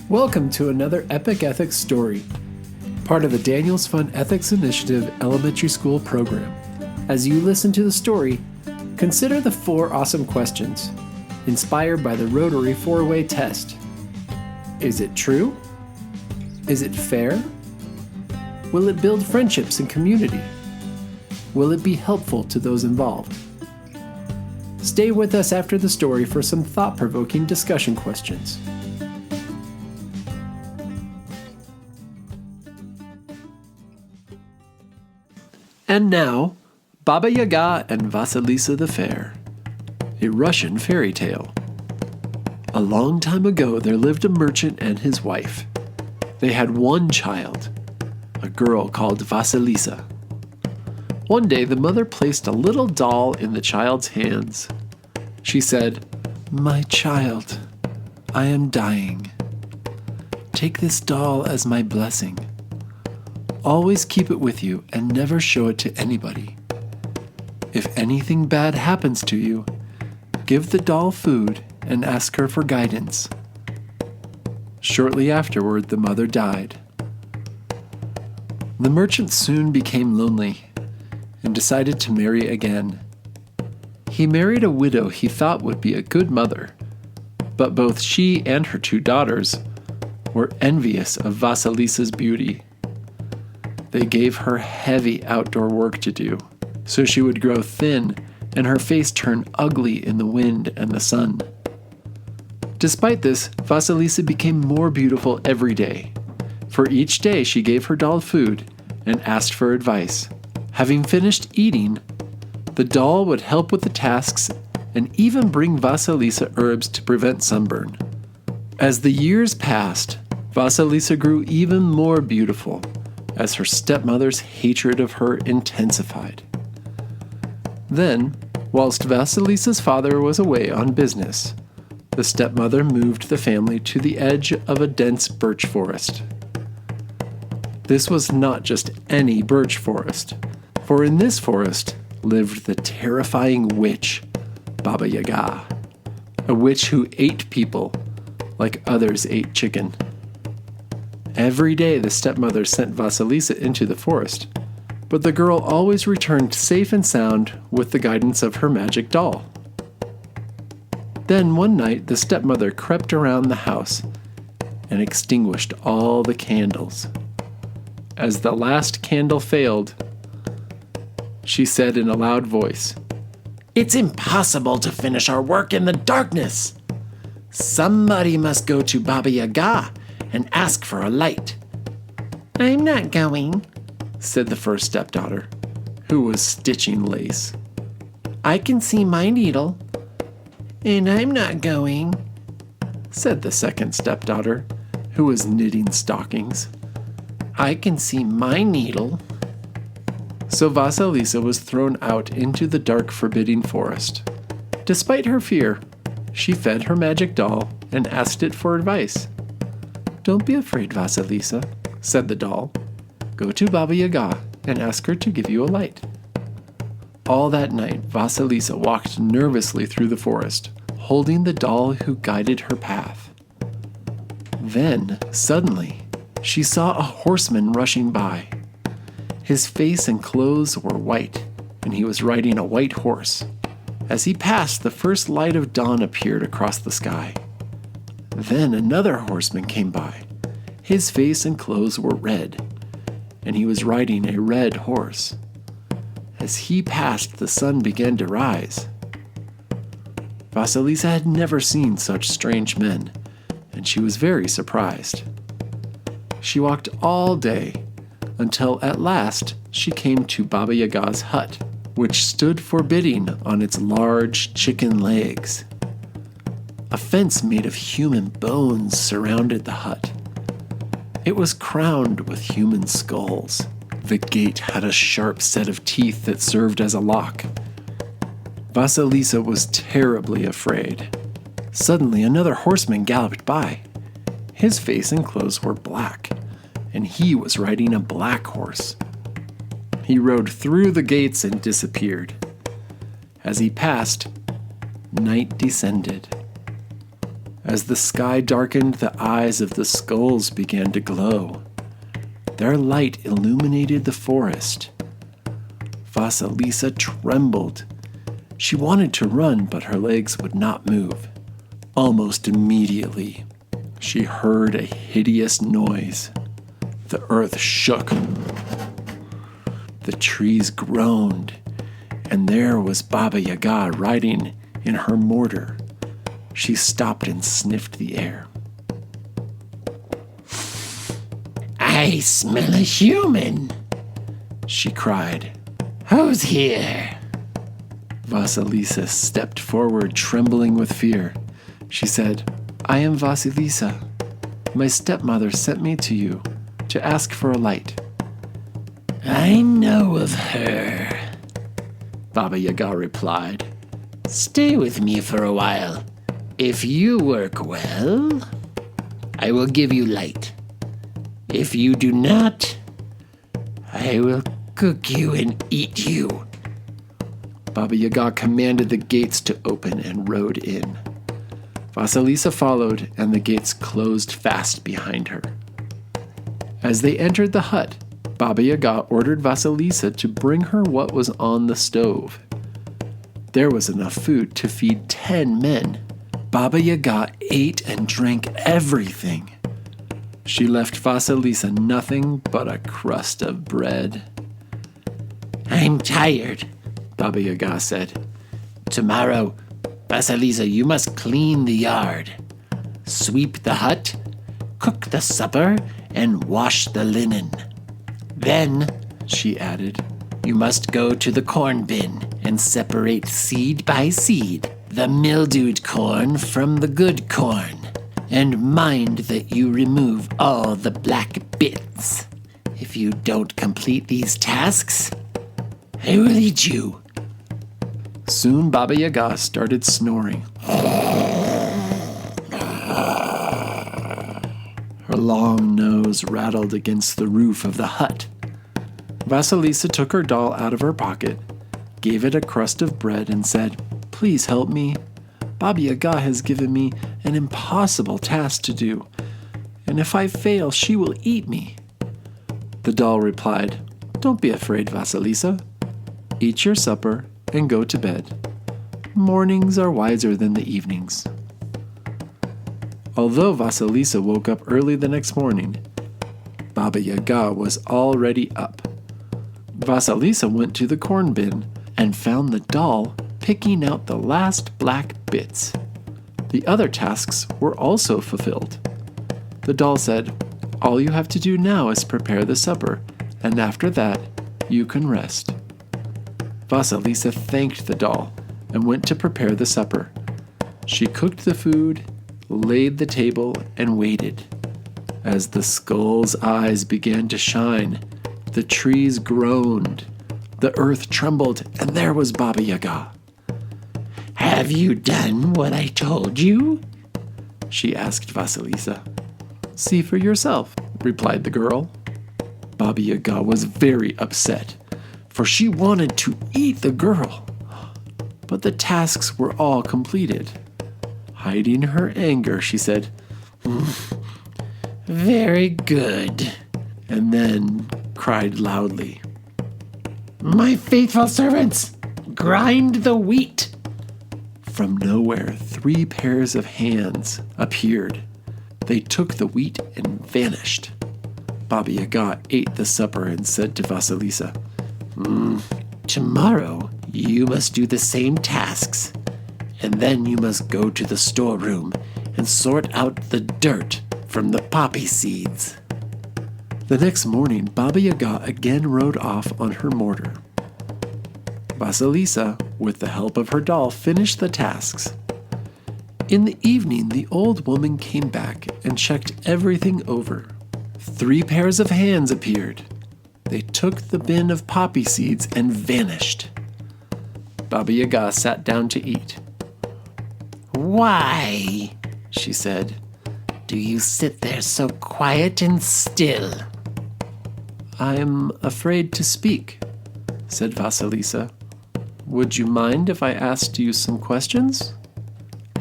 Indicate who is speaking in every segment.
Speaker 1: Welcome to another Epic Ethics story, part of the Daniel's Fun Ethics Initiative Elementary School program. As you listen to the story, consider the 4 awesome questions, inspired by the Rotary 4-way test. Is it true? Is it fair? Will it build friendships and community? Will it be helpful to those involved? Stay with us after the story for some thought-provoking discussion questions. And now, Baba Yaga and Vasilisa the Fair, a Russian fairy tale. A long time ago, there lived a merchant and his wife. They had one child, a girl called Vasilisa. One day, the mother placed a little doll in the child's hands. She said, "My child, I am dying. Take this doll as my blessing. Always keep it with you and never show it to anybody. If anything bad happens to you, give the doll food and ask her for guidance." Shortly afterward, the mother died. The merchant soon became lonely and decided to marry again. He married a widow he thought would be a good mother, but both she and her 2 daughters were envious of Vasilisa's beauty. They gave her heavy outdoor work to do, so she would grow thin and her face turn ugly in the wind and the sun. Despite this, Vasilisa became more beautiful every day. For each day she gave her doll food and asked for advice. Having finished eating, the doll would help with the tasks and even bring Vasilisa herbs to prevent sunburn. As the years passed, Vasilisa grew even more beautiful as her stepmother's hatred of her intensified. Then, whilst Vasilisa's father was away on business, the stepmother moved the family to the edge of a dense birch forest. This was not just any birch forest, for in this forest lived the terrifying witch, Baba Yaga, a witch who ate people like others ate chicken. Every day the stepmother sent Vasilisa into the forest, but the girl always returned safe and sound with the guidance of her magic doll. Then one night the stepmother crept around the house and extinguished all the candles. As the last candle failed, she said in a loud voice, "It's impossible to finish our work in the darkness. Somebody must go to Baba Yaga and ask for a light." "I'm not going," said the first stepdaughter, who was stitching lace. "I can see my needle." "And I'm not going," said the second stepdaughter, who was knitting stockings. "I can see my needle." So Vasilisa was thrown out into the dark, forbidding forest. Despite her fear, she fed her magic doll and asked it for advice. "Don't be afraid, Vasilisa," said the doll. "Go to Baba Yaga and ask her to give you a light." All that night, Vasilisa walked nervously through the forest, holding the doll who guided her path. Then, suddenly, she saw a horseman rushing by. His face and clothes were white, and he was riding a white horse. As he passed, the first light of dawn appeared across the sky. Then another horseman came by. His face and clothes were red, and he was riding a red horse. As he passed, the sun began to rise. Vasilisa had never seen such strange men, and she was very surprised. She walked all day, until at last she came to Baba Yaga's hut, which stood forbidding on its large chicken legs. A fence made of human bones surrounded the hut. It was crowned with human skulls. The gate had a sharp set of teeth that served as a lock. Vasilisa was terribly afraid. Suddenly, another horseman galloped by. His face and clothes were black, and he was riding a black horse. He rode through the gates and disappeared. As he passed, night descended. As the sky darkened, the eyes of the skulls began to glow. Their light illuminated the forest. Vasilisa trembled. She wanted to run, but her legs would not move. Almost immediately, she heard a hideous noise. The earth shook. The trees groaned, and there was Baba Yaga riding in her mortar. She stopped and sniffed the air.
Speaker 2: "I smell a human," she cried. "Who's here?"
Speaker 1: Vasilisa stepped forward, trembling with fear. She said, "I am Vasilisa. My stepmother sent me to you to ask for a light."
Speaker 2: "I know of her,"
Speaker 1: Baba Yaga replied.
Speaker 2: "Stay with me for a while. If you work well, I will give you light. If you do not, I will cook you and eat you."
Speaker 1: Baba Yaga commanded the gates to open and rode in. Vasilisa followed, and the gates closed fast behind her. As they entered the hut, Baba Yaga ordered Vasilisa to bring her what was on the stove. There was enough food to feed 10 men. Baba Yaga ate and drank everything. She left Vasilisa nothing but a crust of bread.
Speaker 2: "I'm tired,"
Speaker 1: Baba Yaga said.
Speaker 2: "Tomorrow, Vasilisa, you must clean the yard, sweep the hut, cook the supper, and wash the linen. Then," she added, "you must go to the corn bin and separate seed by seed the mildewed corn from the good corn, and mind that you remove all the black bits. If you don't complete these tasks, I will eat you."
Speaker 1: Soon Baba Yaga started snoring. Her long nose rattled against the roof of the hut. Vasilisa took her doll out of her pocket, gave it a crust of bread, and said, "Please help me. Baba Yaga has given me an impossible task to do, and if I fail, she will eat me." The doll replied, "Don't be afraid, Vasilisa. Eat your supper and go to bed. Mornings are wiser than the evenings." Although Vasilisa woke up early the next morning, Baba Yaga was already up. Vasilisa went to the corn bin and found the doll picking out the last black bits. The other tasks were also fulfilled. The doll said, "All you have to do now is prepare the supper, and after that, you can rest." Vasilisa thanked the doll and went to prepare the supper. She cooked the food, laid the table, and waited. As the skull's eyes began to shine, the trees groaned, the earth trembled, and there was Baba Yaga.
Speaker 2: "Have you done what I told you?"
Speaker 1: she asked Vasilisa. "See for yourself," replied the girl. Baba Yaga was very upset, for she wanted to eat the girl. But the tasks were all completed. Hiding her anger, she said,
Speaker 2: "Very good,"
Speaker 1: and then cried loudly,
Speaker 2: "My faithful servants, grind the wheat."
Speaker 1: From nowhere, 3 pairs of hands appeared. They took the wheat and vanished. Baba Yaga ate the supper and said to Vasilisa,
Speaker 2: "Tomorrow you must do the same tasks, and then you must go to the storeroom and sort out the dirt from the poppy seeds."
Speaker 1: The next morning, Baba Yaga again rode off on her mortar. Vasilisa, with the help of her doll, finished the tasks. In the evening, the old woman came back and checked everything over. 3 pairs of hands appeared. They took the bin of poppy seeds and vanished. Baba Yaga sat down to eat.
Speaker 2: "Why," she said, "do you sit there so quiet and still?"
Speaker 1: "I'm afraid to speak," said Vasilisa. "Would you mind if I asked you some questions?"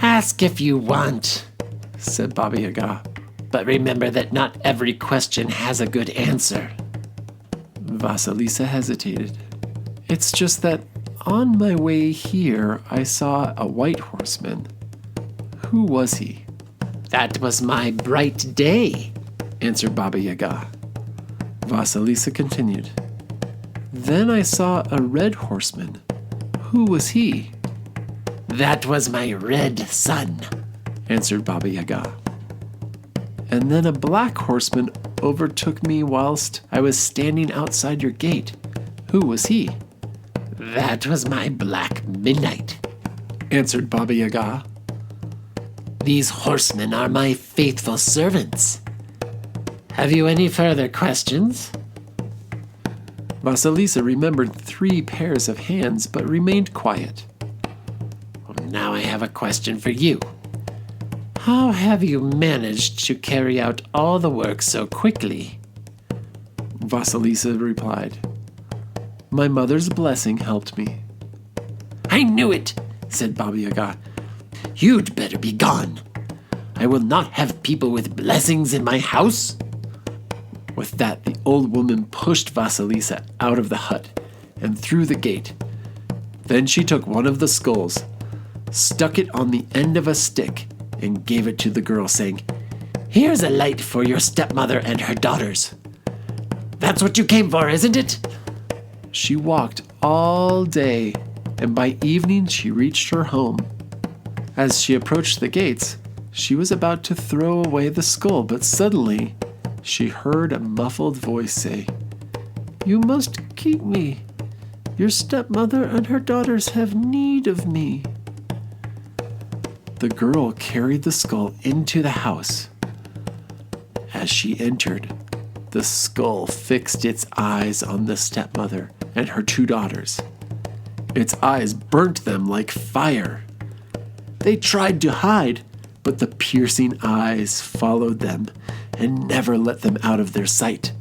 Speaker 2: "Ask if you want.
Speaker 1: said Baba Yaga.
Speaker 2: But remember that not every question has a good answer.
Speaker 1: Vasilisa hesitated. It's just that on my way here, I saw a white horseman. Who was he?
Speaker 2: That was my bright day,
Speaker 1: answered Baba Yaga. Vasilisa continued. Then I saw a red horseman. Who was he?
Speaker 2: That was my red sun,
Speaker 1: answered Baba Yaga. And then a black horseman overtook me whilst I was standing outside your gate. Who was he?
Speaker 2: That was my black midnight,
Speaker 1: answered Baba Yaga.
Speaker 2: These horsemen are my faithful servants. Have you any further questions?
Speaker 1: Vasilisa remembered 3 pairs of hands but remained quiet.
Speaker 2: Now I have a question for you. How have you managed to carry out all the work so quickly?
Speaker 1: Vasilisa replied, My mother's blessing helped me.
Speaker 2: I knew it, said Baba Yaga. You'd better be gone. I will not have people with blessings in my house.
Speaker 1: With that, the old woman pushed Vasilisa out of the hut and through the gate. Then she took one of the skulls, stuck it on the end of a stick, and gave it to the girl, saying,
Speaker 2: Here's a light for your stepmother and her daughters. That's what you came for, isn't it?
Speaker 1: She walked all day, and by evening she reached her home. As she approached the gates, she was about to throw away the skull, but suddenly she heard a muffled voice say, You must keep me. Your stepmother and her daughters have need of me. The girl carried the skull into the house. As she entered, the skull fixed its eyes on the stepmother and her 2 daughters. Its eyes burnt them like fire. They tried to hide, but the piercing eyes followed them and never let them out of their sight.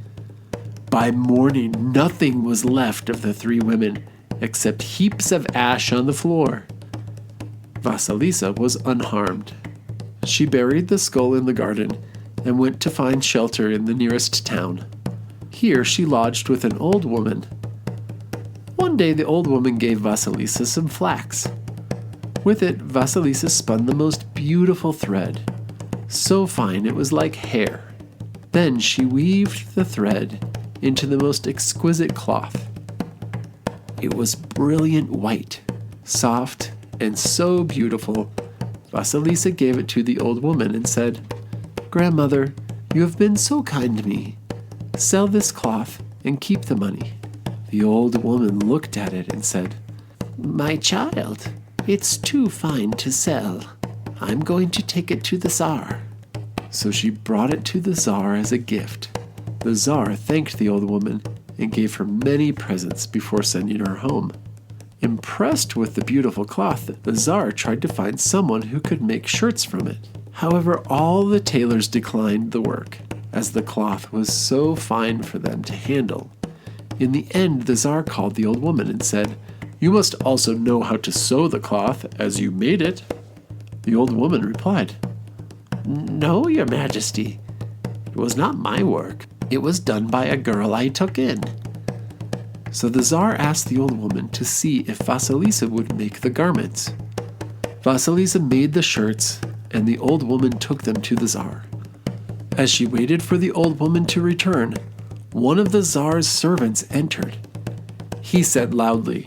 Speaker 1: By morning, nothing was left of the 3 women except heaps of ash on the floor. Vasilisa was unharmed. She buried the skull in the garden and went to find shelter in the nearest town. Here she lodged with an old woman. One day the old woman gave Vasilisa some flax. With it, Vasilisa spun the most beautiful thread, so fine it was like hair. Then she weaved the thread into the most exquisite cloth. It was brilliant white, soft, and so beautiful. Vasilisa gave it to the old woman and said, Grandmother, you have been so kind to me. Sell this cloth and keep the money. The old woman looked at it and said, My child, it's too fine to sell. I'm going to take it to the Tsar. So she brought it to the Tsar as a gift. The Tsar thanked the old woman and gave her many presents before sending her home. Impressed with the beautiful cloth, the Tsar tried to find someone who could make shirts from it. However, all the tailors declined the work, as the cloth was so fine for them to handle. In the end, the Tsar called the old woman and said, You must also know how to sew the cloth, as you made it. The old woman replied, No, your majesty. It was not my work. It was done by a girl I took in. So the Tsar asked the old woman to see if Vasilisa would make the garments. Vasilisa made the shirts, and the old woman took them to the Tsar. As she waited for the old woman to return, one of the Tsar's servants entered. He said loudly,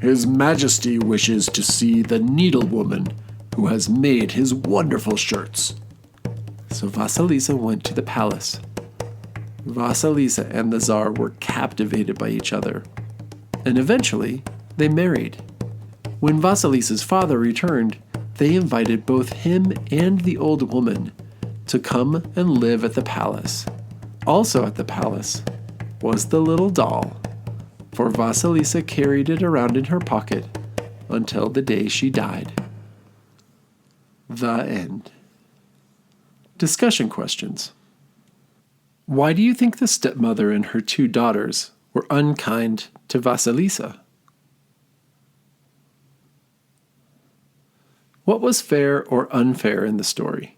Speaker 1: His Majesty wishes to see the needlewoman who has made his wonderful shirts. So Vasilisa went to the palace. Vasilisa and the Tsar were captivated by each other, and eventually they married. When Vasilisa's father returned, they invited both him and the old woman to come and live at the palace. Also at the palace was the little doll, for Vasilisa carried it around in her pocket until the day she died. The end. Discussion questions. Why do you think the stepmother and her 2 daughters were unkind to Vasilisa? What was fair or unfair in the story?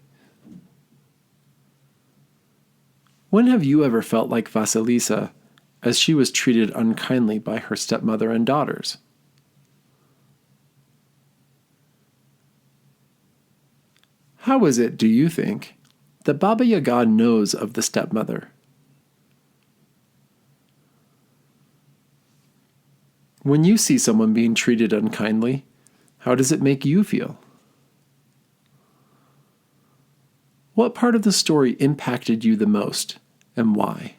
Speaker 1: When have you ever felt like Vasilisa as she was treated unkindly by her stepmother and daughters? How is it, do you think, that Baba Yaga knows of the stepmother? When you see someone being treated unkindly, how does it make you feel? What part of the story impacted you the most, and why?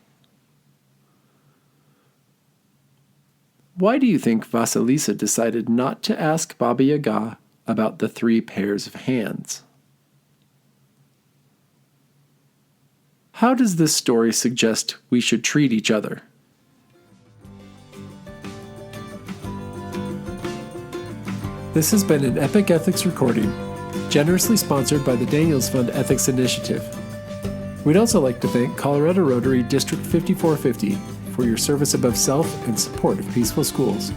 Speaker 1: Why do you think Vasilisa decided not to ask Baba Yaga about the 3 pairs of hands? How does this story suggest we should treat each other? This has been an Epic Ethics recording, generously sponsored by the Daniels Fund Ethics Initiative. We'd also like to thank Colorado Rotary District 5450 for your service above self and support of peaceful schools.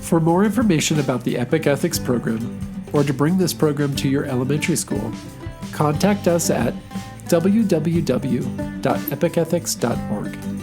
Speaker 1: For more information about the Epic Ethics program, or to bring this program to your elementary school, contact us at www.epicethics.org.